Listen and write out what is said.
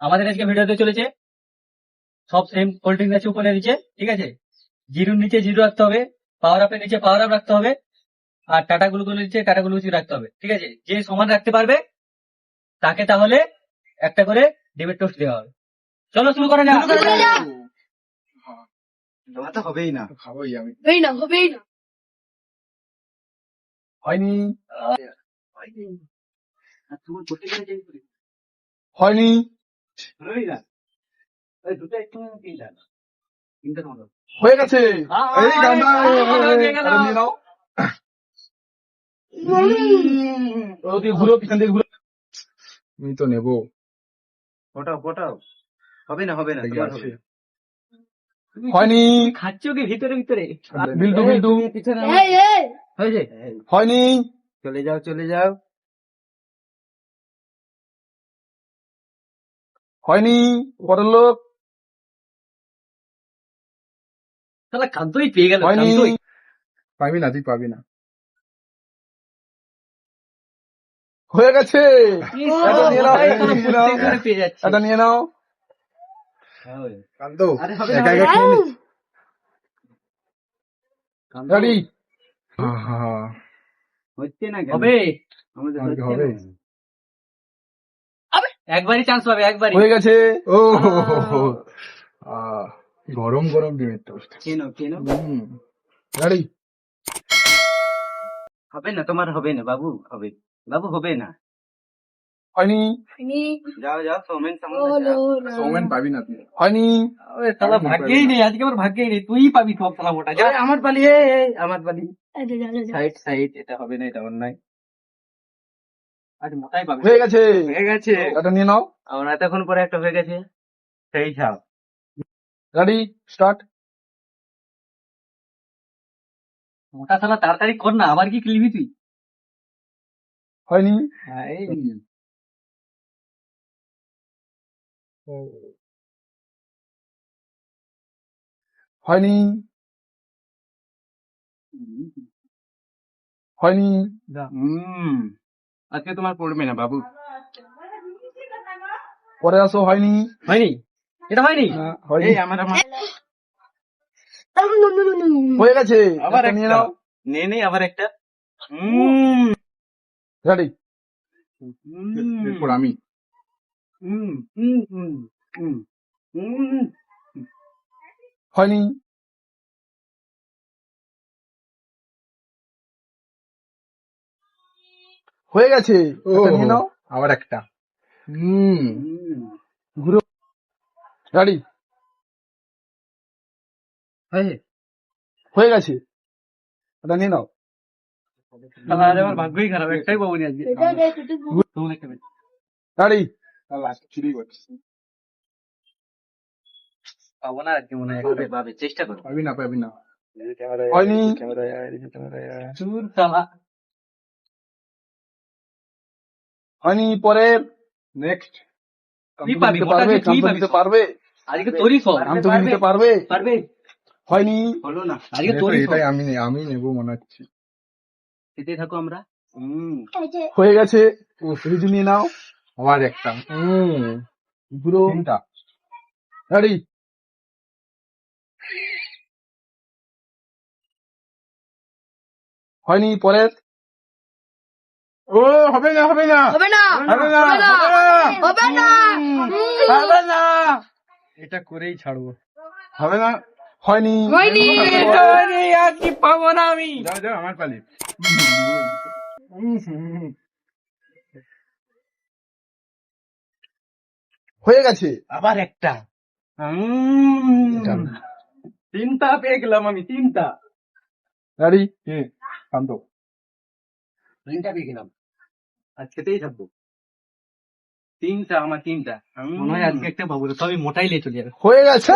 আমাদের আজকে ভিডিওতে চলেছে সব সেম কোল্ড ড্রিঙ্ক আছে উপরে নিচে, ঠিক আছে? জিরোর নিচে জিরো রাখতে হবে, পাওয়ার আপের নিচে পাওয়ার আপ রাখতে হবে, আর টাটা গ্লুকোজ নিচে টাটা গ্লুকোজ রাখতে হবে, ঠিক আছে? যে সমান রাখতে পারবে তাকে তাহলে একটা করে ডিমের টোস্ট দেওয়া হবে। চলো শুরু করা যাক। তোমার তো হবেই না, খাবোই আমি। হবেই না। হয়নি আর তুমি করতে গেলে চেঞ্জ করি। হয়নি হলোই না। এই দুটো একটু দিয়ে দাও। তিনটে মতো। হয়ে গেছে। আহ, এই গান্ডা, হয়ে গেল। আরে নিয়ে নাও। ওদিকে ঘুরো, পিছন দিকে ঘুরো। আমি তো নেবো। ওটাও ওটাও হবে না, হবে না, দেখি তোমার আছে। হবে না। হয়নি তুমি খাচ্ছ কি ভিতরে ভিতরে? বিল্টু এই, বিল্টু তুমি পিছনে নাও। হয়েছে? এই, হয়নি চলে যাও চলে যাও। হয়নি পরের লোক শালা কান্তই পেয়ে গেল, হয়নি। কান্তই। পাবি না, তুই পাবি না। হয়ে গেছে। ইস, এটা নিয়ে নাও, ওটাই এটা শালা নিয়ে নাও, প্রত্যেকবারে পেয়ে যাচ্ছে। এটা নিয়ে নাও। হ্যাঁ, কান্দো আরে হবে না, একা হবে একা না। খেয়ে নিস। কান্ত। রেডি হচ্ছে না কেন? হবে। আমাদের আমার কি হচ্ছে হবে? না। একবারই চান্স পাবে, একবারই। হয়ে গেছে। ও আহ। গরম গরম ডিমের টোস্ট। কেন কেন রেডি হবে না, তোমার হবে না বাবু, হবে বাবু, হবে না। হয়নি যাও যাও, সৌমেন সামনে যাও। সৌমেন পাবি না তুই। হয়নি ওরে শালা ভাগ্যেই নেই, আজকে আমার ভাগ্যেই নেই, তুই পাবি সব শালা মোটা। যা। এই, আমার পালি, আমার পালি। সাইড সাইড, এটা হবে না, এটা অন্যায়। আজ মোটাই পাবি। হয়ে গেছে। হয়ে গেছে। এটা নিয়ে নাও। আমার এতক্ষণ পরে একটা হয়ে গেছে। সেই ছাপ। Ready start. মোটা শালা তাড়াতাড়ি কর না, আবার কি কিনবি তুই? হয়নি এই, হয়নি হয়নি আজকে তোমার পড়বে না বাবু। পরে আসো। হয়নি হয়নি, এটা হয়নি। না, হয়নি। এই, আমার আমার হয়ে গেছে। আবার একটা নিয়ে একটা নাও। নে নে, আবার একটা। রেডি এরপর আমি। হয়নি হয়ে গেছে। একটা নিয়ে নাও। আবার একটা ঘুরো। রেডি হয়ে গেছে। এটা নিয়ে নাও। শালা আজ আমার ভাগ্যই খারাপ, একটাই পাবো নি আজকে। তুমি একটা বেশ। রেডি পাবো না আজকে মনে হয় পাবে একটা। পাবে, চেষ্টা করো। পাবি না, পাবি না। হয়নি চুর শালা। হয়নি পরে নেক্সট। তুই পাবি, মোটা আছে, তুই পাবি নিতে সব। পারবে। আজকে তোরই সব। কাম তো নিতে পারবে। পারবে। হয়নি হলো না। আজকে তোরই সব। আমি নেবো মনে হচ্ছে। খেতে থাকো আমরা। হয়ে গেছে। রিজু নিয়ে নাও। আবার একটা পুরো রেডি হয়নি পরে। ও হবে না, হবে না, হবে না, হবে না। এটা করেই ছাড়বো। হবে না। হয়নি আর কি পাবো না আমি। যাও যাও, আমার পালি। হয়ে গেছে। আবার একটা। তিনটা পেয়ে গেলাম আমি, তিনটা। রেডি শান্ত। তিনটা পেয়ে গেলাম। আর খেতেই থাকবো। তিনটা, আমার তিনটা। মনে হয় আজকে একটা পাবো না, সবই মোটাই নিয়ে চলে যাবে। হয়ে গেছে।